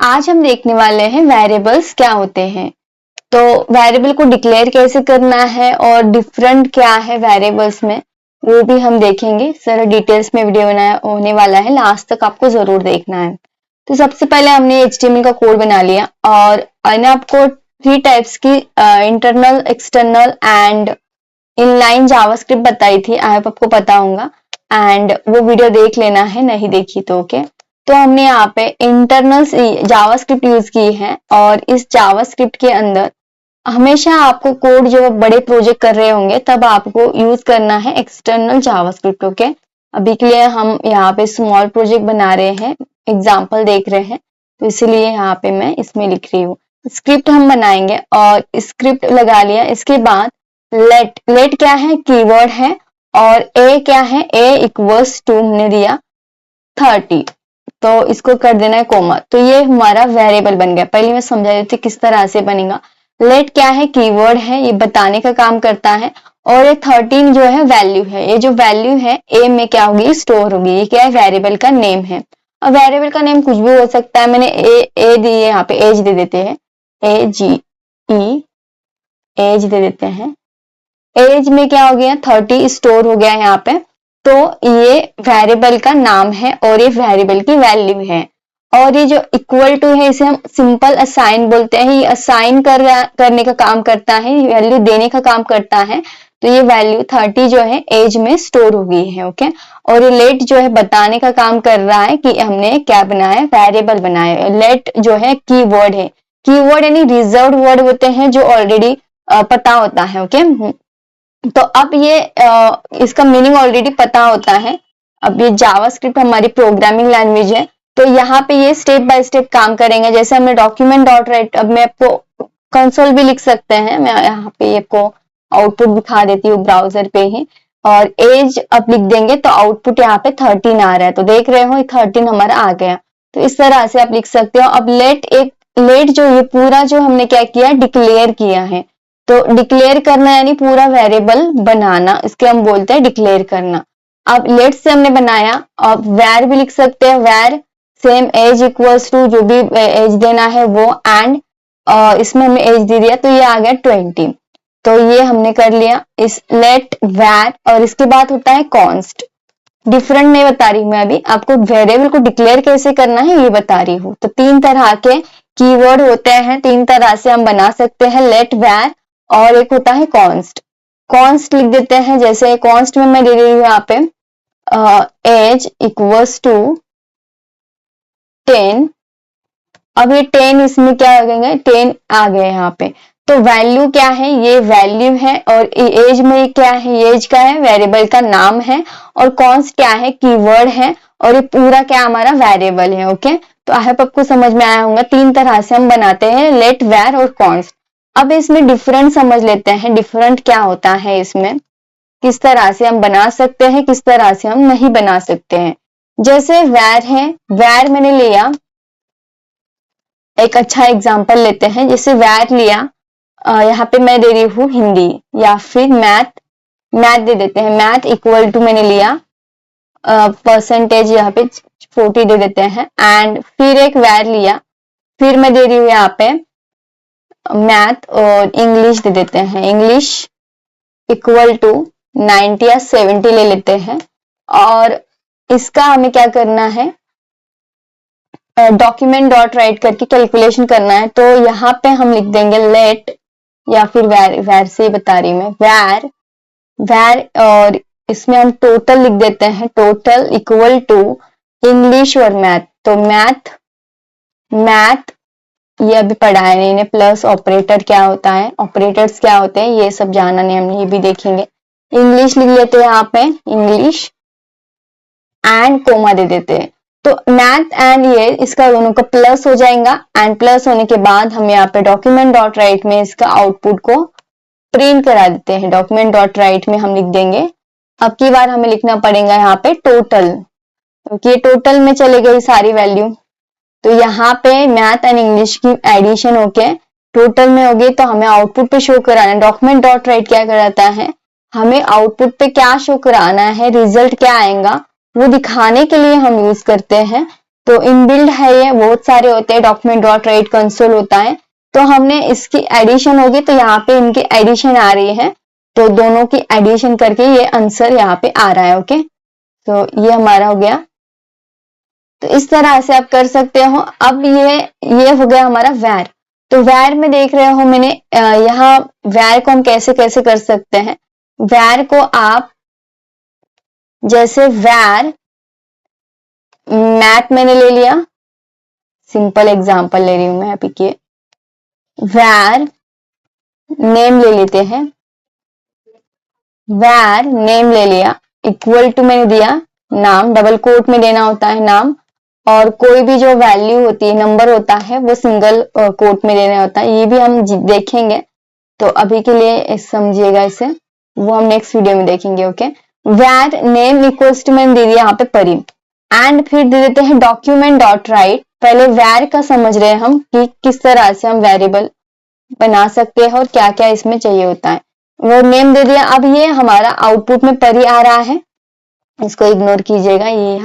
आज हम देखने वाले हैं वेरिएबल्स क्या होते हैं। तो वेरिएबल को डिक्लेयर कैसे करना है और डिफरेंट क्या है वेरिएबल्स में, वो भी हम देखेंगे। सारा डिटेल्स में वीडियो बनाया होने वाला है, लास्ट तक आपको जरूर देखना है। तो सबसे पहले हमने HTML का कोड बना लिया और मैंने आपको 3 टाइप्स की internal, external and inline JavaScript बताई थी। आई होप आपको पता होगा एंड वो वीडियो देख लेना है, नहीं देखी तो ओके। तो हमने यहाँ पे इंटरनल जावास्क्रिप्ट यूज की है और इस जावास्क्रिप्ट के अंदर हमेशा आपको कोड जो बड़े प्रोजेक्ट कर रहे होंगे तब आपको यूज करना है एक्सटर्नल जावास्क्रिप्ट ओके। अभी के लिए हम यहाँ पे स्मॉल प्रोजेक्ट बना रहे हैं, एग्जाम्पल देख रहे हैं, तो इसीलिए यहाँ पे मैं इसमें लिख रही हूँ। स्क्रिप्ट हम बनाएंगे और स्क्रिप्ट लगा लिया। इसके बाद लेट क्या है, कीवर्ड है और ए क्या है, ए इक्वल्स टू हमने दिया 30, तो इसको कर देना है कोमा। तो ये हमारा वेरिएबल बन गया। पहले मैं समझा देती किस तरह से बनेगा। लेट क्या है, कीवर्ड है, ये बताने का काम करता है और ये 13 जो है वैल्यू है। ये जो वैल्यू है ए में क्या होगी, स्टोर होगी। ये क्या है, वेरिएबल का नेम है। और वेरिएबल का नेम कुछ भी हो सकता है। मैंने ए दी है, यहाँ पे एज दे देते हैं, AGE एज दे देते हैं। एज में क्या हो गया, 30 स्टोर हो गया यहाँ पे। तो ये वेरिएबल का नाम है और ये वेरिएबल की वैल्यू है। और ये जो इक्वल टू है इसे हम सिंपल असाइन बोलते हैं। ये असाइन करने का काम करता है, वैल्यू देने का काम करता है। तो ये वैल्यू 30 जो है एज में स्टोर हो गई है ओके। और ये लेट जो है बताने का काम कर रहा है कि हमने क्या बनाया, वेरिएबल बनाया है। लेट जो है कीवर्ड है। कीवर्ड यानी रिजर्व्ड वर्ड होते हैं जो ऑलरेडी पता होता है ओके। तो अब ये इसका मीनिंग ऑलरेडी पता होता है। अब ये जावास्क्रिप्ट हमारी प्रोग्रामिंग लैंग्वेज है, तो यहाँ पे ये स्टेप बाय स्टेप काम करेंगे। जैसे हमने डॉक्यूमेंट डॉट राइट, अब मैं आपको कंसोल भी लिख सकते हैं, मैं यहाँ पे आपको आउटपुट दिखा देती हूँ ब्राउजर पे ही। और एज अब लिख देंगे तो आउटपुट यहाँ पे 13 आ रहा है, तो देख रहे हो 13 हमारा आ गया। तो इस तरह से आप लिख सकते हो। अब लेट जो ये पूरा जो हमने क्या किया, डिक्लेयर किया है। तो डिक्लेयर करना यानी पूरा वेरिएबल बनाना, इसके हम बोलते हैं डिक्लेयर करना। अब लेट से हमने बनाया, अब वैर भी लिख सकते हैं, वैर सेम एज इक्वल्स टू जो भी एज देना है वो, एंड इसमें हमने एज दे दिया तो ये आ गया 20। तो ये हमने कर लिया इस लेट वैर। और इसके बाद होता है कॉन्स्ट। डिफरेंट नहीं बता रही मैं, अभी आपको वेरिएबल को डिक्लेयर कैसे करना है ये बता रही हूँ। तो 3 तरह के कीवर्ड होते हैं, 3 तरह से हम बना सकते हैं, लेट, वैर और एक होता है कॉन्स्ट। कॉन्स्ट लिख देते हैं, जैसे कॉन्स्ट में मैं दे रही हूँ यहाँ पे एज इक्वल्स टू 10। अब ये 10 इसमें क्या आ गए, 10 आ गए यहाँ पे। तो वैल्यू क्या है, ये वैल्यू है। और एज में क्या है, एज का है, वेरिएबल का नाम है। और कॉन्स्ट क्या है, कीवर्ड है। और ये पूरा क्या हमारा वेरिएबल है ओके। तो आई होप आपको समझ में आया होगा। 3 तरह से हम बनाते हैं, लेट, वैर और कॉन्स्ट। अब इसमें डिफरेंट समझ लेते हैं, डिफरेंट क्या होता है, इसमें किस तरह से हम बना सकते हैं, किस तरह से हम नहीं बना सकते हैं। जैसे वैर है, वैर मैंने लिया, एक अच्छा एग्जांपल लेते हैं। जैसे वैर लिया, यहाँ पे मैं दे रही हूँ हिंदी, या फिर मैथ दे देते हैं। मैथ इक्वल टू मैंने लिया परसेंटेज, यहाँ पे 40 दे देते हैं। एंड फिर एक वैर लिया, फिर मैं दे रही हूँ यहाँ पे मैथ और इंग्लिश दे देते हैं। इंग्लिश इक्वल टू 90 या 70 ले लेते हैं। और इसका हमें क्या करना है, डॉक्यूमेंट डॉट राइट करके कैलकुलेशन करना है। तो यहाँ पे हम लिख देंगे लेट या फिर वैर से ही बता रही मैं, वैर और इसमें हम टोटल लिख देते हैं, टोटल इक्वल टू इंग्लिश और मैथ। तो मैथ ये अभी पढ़ा है नहीं, प्लस ऑपरेटर क्या होता है, ऑपरेटर्स क्या होते हैं, ये सब जानना नहीं हमने, ये भी देखेंगे। इंग्लिश लिख लेते हैं यहाँ पे, इंग्लिश एंड कोमा दे देते हैं। तो मैथ एंड ये इसका दोनों का प्लस हो जाएगा। एंड प्लस होने के बाद हम यहाँ पे डॉक्यूमेंट डॉट राइट में इसका आउटपुट को प्रिंट करा देते हैं। डॉक्यूमेंट डॉट राइट में हम लिख देंगे, अब की बार हमें लिखना पड़ेगा यहाँ पे टोटल, क्योंकि ये टोटल में चले गई सारी वैल्यू। तो यहाँ पे मैथ एंड इंग्लिश की एडिशन होके टोटल में होगी, तो हमें आउटपुट पे शो कराना है। डॉक्यूमेंट डॉट राइट क्या कराता है, हमें आउटपुट पे क्या शो कराना है, रिजल्ट क्या आएगा वो दिखाने के लिए हम यूज करते हैं तो इनबिल्ड है ये, बहुत सारे होते हैं, डॉक्यूमेंट डॉट राइट कंसोल होता है। तो हमने इसकी एडिशन होगी तो यहाँ पे इनकी एडिशन आ रही है, तो दोनों की एडिशन करके ये आंसर यहाँ पे आ रहा है। ओके, तो ये हमारा हो गया। तो इस तरह से आप कर सकते हो। अब ये हो गया हमारा वैर। तो वैर में देख रहे हो मैंने यहाँ वैर को हम कैसे कैसे कर सकते हैं। वैर को आप जैसे वैर मैथ मैंने ले लिया, सिंपल एग्जांपल ले रही हूं मैं अभी के। वैर नेम ले लेते हैं, वैर नेम ले लिया, इक्वल टू मैंने दिया नाम, डबल कोट में देना होता है नाम, और कोई भी जो वैल्यू होती है, नंबर होता है, वो सिंगल कोट में देना होता है। ये भी हम देखेंगे, तो अभी के लिए समझिएगा इसे, वो हम नेक्स्ट वीडियो में देखेंगे। ओके, वैर नेम इक्वल्स टू मैंने दे दिया यहाँ पे परी, एंड फिर दे देते हैं डॉक्यूमेंट डॉट राइट। पहले वैर का समझ रहे हैं हम कि किस तरह से हम वेरिएबल बना सकते हैं और क्या क्या इसमें चाहिए होता है। वो नेम दे दिया। अब ये हमारा आउटपुट में परी आ रहा है, इसको इग्नोर कीजिएगा। ये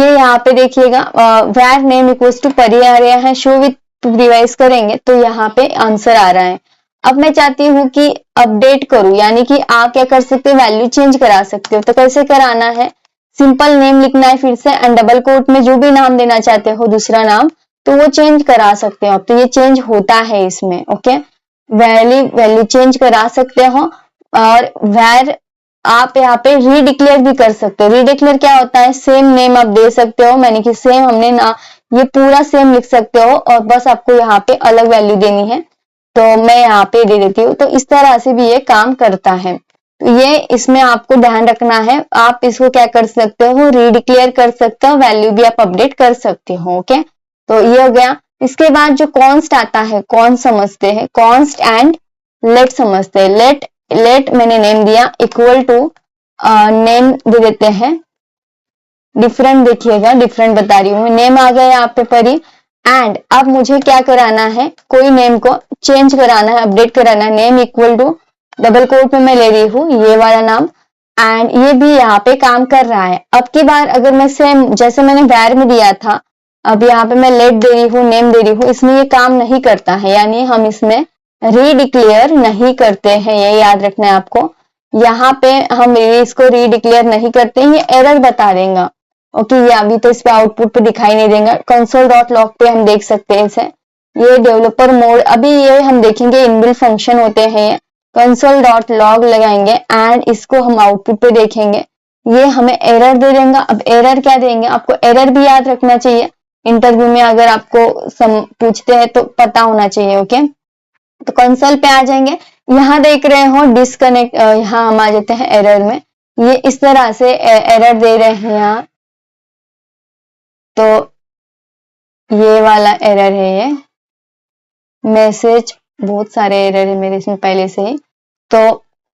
यहाँ पे देखिएगा वैर नेम इक्वल्स टू परी आ रहा है। शो विथ रिवाइज करेंगे तो यहाँ पे आंसर आ रहा है। अब मैं चाहती हूँ कि अपडेट करूं, यानी कि आप क्या कर सकते हो, वैल्यू चेंज करा सकते हो। तो कैसे कराना है, सिंपल नेम लिखना है फिर से, एंड डबल कोट में जो भी नाम देना चाहते हो दूसरा नाम, तो वो चेंज करा सकते हो। तो ये चेंज होता है इसमें। ओके, वैल्यू चेंज करा सकते हो। और वैर आप यहाँ पे रीडिक्लेयर भी कर सकते हो। रीडिक्लेयर क्या होता है, सेम नेम आप दे सकते हो, मैंने कि सेम हमने ना, ये पूरा सेम लिख सकते हो और बस आपको यहाँ पे अलग वैल्यू देनी है, तो मैं यहाँ पे दे देती हूँ। तो इस तरह से भी ये काम करता है। तो ये इसमें आपको ध्यान रखना है। आप इसको क्या कर सकते हो, रीडिक्लेयर कर सकते हो, वैल्यू भी आप अपडेट कर सकते हो। ओके, तो ये हो गया। इसके बाद जो कॉन्स्ट आता है, कॉन्स्ट समझते हैं, कॉन्स्ट एंड लेट समझते हैं। लेट मैंने नेम दिया, इक्वल टू नेम दे देते हैं डिफरेंट। देखिएगा डिफरेंट बता रही हूँ, नेम आ गया यहाँ पे परी। एंड अब मुझे क्या कराना है, कोई नेम को चेंज कराना है, अपडेट कराना है। Name equal to double quote में मैं ले रही हूँ ये वाला नाम, एंड ये भी यहाँ पे काम कर रहा है। अब की बार अगर मैं सेम जैसे मैंने वैर में दिया था, अब यहाँ पे मैं लेट दे रही हूँ, नेम दे रही हूँ, इसमें ये काम नहीं करता है, यानी हम इसमें रीडिक्लेयर नहीं करते हैं। ये याद रखना है आपको। यहाँ पे हम इसको रीडिक्लेयर नहीं करते हैं, ये एरर बता देगा। ओके, ये अभी तो इस पे आउटपुट पे दिखाई नहीं देगा। कंसोल डॉट लॉग पे हम देख सकते हैं इसे। ये डेवलपर मोड, अभी ये हम देखेंगे इनबिल्ट फंक्शन होते हैं। कंसोल डॉट लॉग लगाएंगे एंड इसको हम आउटपुट पे देखेंगे, ये हमें एरर दे देगा। अब एरर क्या देंगे, आपको एरर भी याद रखना चाहिए, इंटरव्यू में अगर आपको पूछते हैं तो पता होना चाहिए। ओके, तो कंसोल पे आ जाएंगे, यहाँ देख रहे हो डिस्कनेक्ट, यहाँ हम आ जाते हैं एरर में। ये इस तरह से एरर दे रहे हैं यहाँ, तो ये वाला एरर है, ये मैसेज, बहुत सारे एरर है मेरे इसमें पहले से ही। तो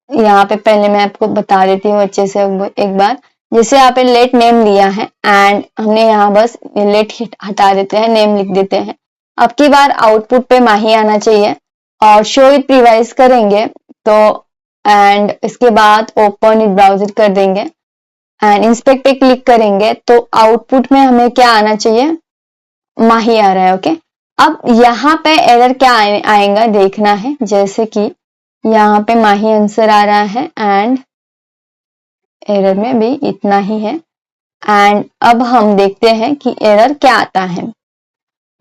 यहाँ पे पहले मैं आपको बता देती हूँ अच्छे से एक बार। जैसे यहाँ पे लेट नेम दिया है एंड हमने यहाँ बस लेट हटा देते हैं, नेम लिख देते हैं। अब की बार आउटपुट पे माही आना चाहिए और शो इट रिवाइज करेंगे तो, एंड इसके बाद ओपन इट ब्राउजर कर देंगे एंड इंस्पेक्ट पे क्लिक करेंगे तो आउटपुट में हमें क्या आना चाहिए, माही आ रहा है। ओके, अब यहाँ पे एरर क्या आएगा देखना है। जैसे कि यहाँ पे माही आंसर आ रहा है एंड एरर में भी इतना ही है। एंड अब हम देखते हैं कि एरर क्या आता है।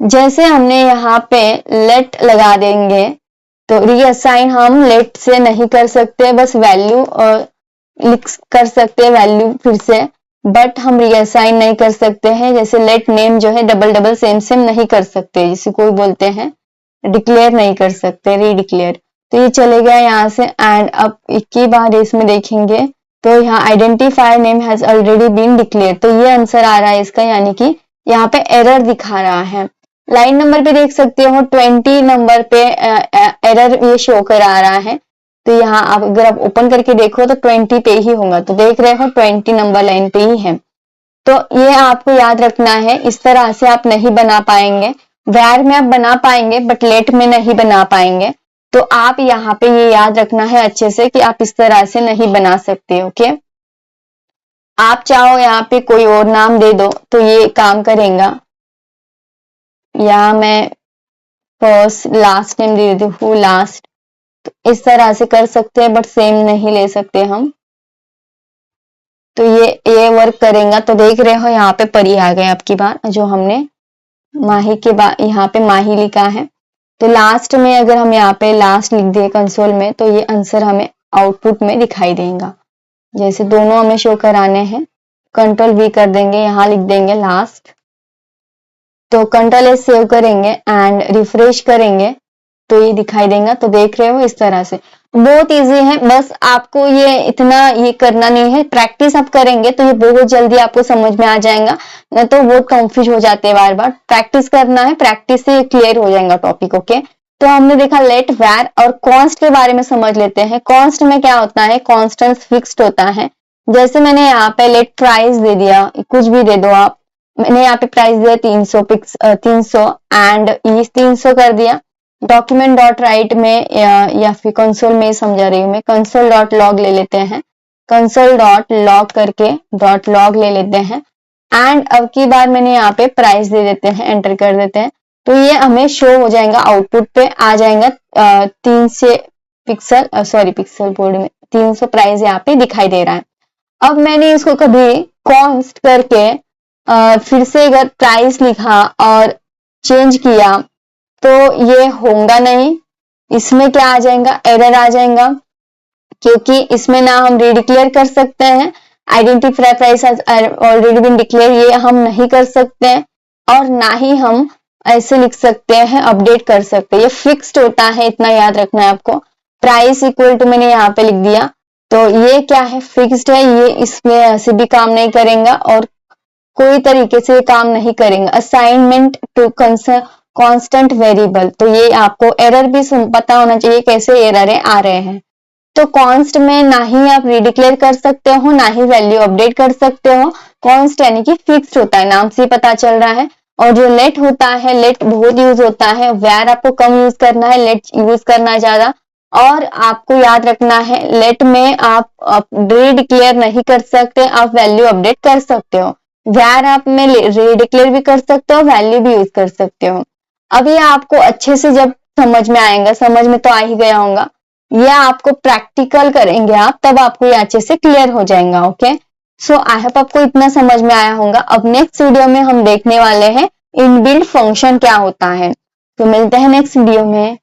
जैसे हमने यहाँ पे लेट लगा देंगे तो रीअसाइन हम लेट से नहीं कर सकते, बस वैल्यू लिख कर सकते हैं वैल्यू फिर से, बट हम रीअसाइन नहीं कर सकते हैं। जैसे लेट नेम जो है डबल डबल सेम सेम नहीं कर सकते, जिसे कोई बोलते हैं डिक्लेयर नहीं कर सकते, रीडिक्लेयर। तो ये चले गया यहाँ से। एंड अब एक ही बार इसमें देखेंगे तो यहाँ identifier name has already been declare, तो ये आंसर आ रहा है इसका, यानी कि यहाँ पे एरर दिखा रहा है। लाइन नंबर पे देख सकते हो 20 नंबर पे एरर ये शो करा रहा है। तो यहाँ आप अगर आप ओपन करके देखो तो 20 पे ही होगा, तो देख रहे हो 20 नंबर लाइन पे ही है। तो ये आपको याद रखना है, इस तरह से आप नहीं बना पाएंगे। वैर में आप बना पाएंगे बट लेट में नहीं बना पाएंगे। तो आप यहाँ पे ये याद रखना है अच्छे से कि आप इस तरह से नहीं बना सकते। ओके, आप चाहो यहाँ पे कोई और नाम दे दो तो ये काम करेगा, या मैं फर्स्ट लास्ट नेम दे देती हूँ लास्ट, तो इस तरह से कर सकते हैं, बट सेम नहीं ले सकते हम। तो ये वर्क करेगा। तो देख रहे हो यहाँ पे परी आ गए आपकी बार, जो हमने माही के बाद यहाँ पे माही लिखा है। तो लास्ट में अगर हम यहाँ पे लास्ट लिख दिए कंसोल में, तो ये आंसर हमें आउटपुट में दिखाई देगा। जैसे दोनों हमें शो कराने हैं, कंट्रोल वी कर देंगे, यहाँ लिख देंगे लास्ट। तो कंट्रोल एस सेव करेंगे एंड रिफ्रेश करेंगे तो ये दिखाई देगा। तो देख रहे हो इस तरह से बहुत इजी है, बस आपको ये इतना ये करना नहीं है, प्रैक्टिस आप करेंगे तो ये बहुत जल्दी आपको समझ में आ जाएगा, न तो बहुत कंफ्यूज हो जाते हैं बार बार। प्रैक्टिस करना है, प्रैक्टिस से क्लियर हो जाएगा टॉपिक। ओके, तो हमने देखा लेट, वेर और कॉन्स्ट के बारे में समझ लेते हैं। कॉन्स्ट में क्या होता है, कॉन्स्टेंट फिक्स्ड होता है। जैसे मैंने यहाँ पे लेट प्राइस दे दिया, कुछ भी दे दो आप, मैंने यहाँ पे प्राइस दिया 300 एंड ये 300 कर दिया। डॉक्यूमेंट डॉट राइट में या फिर कंसोल में समझा रही हूँ मैं, कंसोल डॉट लॉग ले लेते हैं, कंसोल डॉट लॉग करके डॉट लॉग ले लेते हैं एंड अब की बार मैंने यहाँ पे प्राइस दे देते हैं, एंटर कर देते हैं। तो ये हमें शो हो जाएगा, आउटपुट पे आ जाएगा 300 पिक्सल, सॉरी पिक्सल बोर्ड में 300 प्राइस यहाँ पे दिखाई दे रहा है। अब मैंने इसको कभी कॉन्स्ट करके फिर से अगर प्राइस लिखा और चेंज किया तो ये होगा नहीं, इसमें क्या आ जाएगा, एरर आ जाएगा, क्योंकि इसमें ना हम रीडिक्लेयर कर सकते हैं, identify price already been declare, ये हम नहीं कर सकते हैं, और ना ही हम ऐसे लिख सकते हैं अपडेट कर सकते हैं। ये फिक्स्ड होता है, इतना याद रखना है आपको। प्राइस इक्वल टू मैंने यहाँ पे लिख दिया, तो ये क्या है, फिक्स्ड है, ये इसमें ऐसे भी काम नहीं करेगा और कोई तरीके से काम नहीं करेंगे। असाइनमेंट टू कांस्टेंट वेरिएबल, तो ये आपको एरर भी पता होना चाहिए कैसे एरर आ रहे हैं। तो कॉन्स्ट में ना ही आप रिडिक्लेयर कर सकते हो, ना ही वैल्यू अपडेट कर सकते हो। कॉन्स्ट यानी कि फिक्स्ड होता है, नाम से पता चल रहा है। और जो लेट होता है, लेट बहुत यूज होता है, वेर आपको कम यूज करना है, लेट यूज करना ज्यादा। और आपको याद रखना है, लेट में आप रिडिक्लेयर नहीं कर सकते, आप वैल्यू अपडेट कर सकते हो। वेर आप में रिडिक्लेयर भी कर सकते हो, वैल्यू भी यूज कर सकते हो। अब ये आपको अच्छे से जब समझ में आएगा, समझ में तो आ ही गया होगा, ये आपको प्रैक्टिकल करेंगे आप, तब आपको ये अच्छे से क्लियर हो जाएगा। ओके, सो आई होप आपको इतना समझ में आया होगा। अब नेक्स्ट वीडियो में हम देखने वाले हैं इनबिल्ट फंक्शन क्या होता है। तो मिलते हैं नेक्स्ट वीडियो में।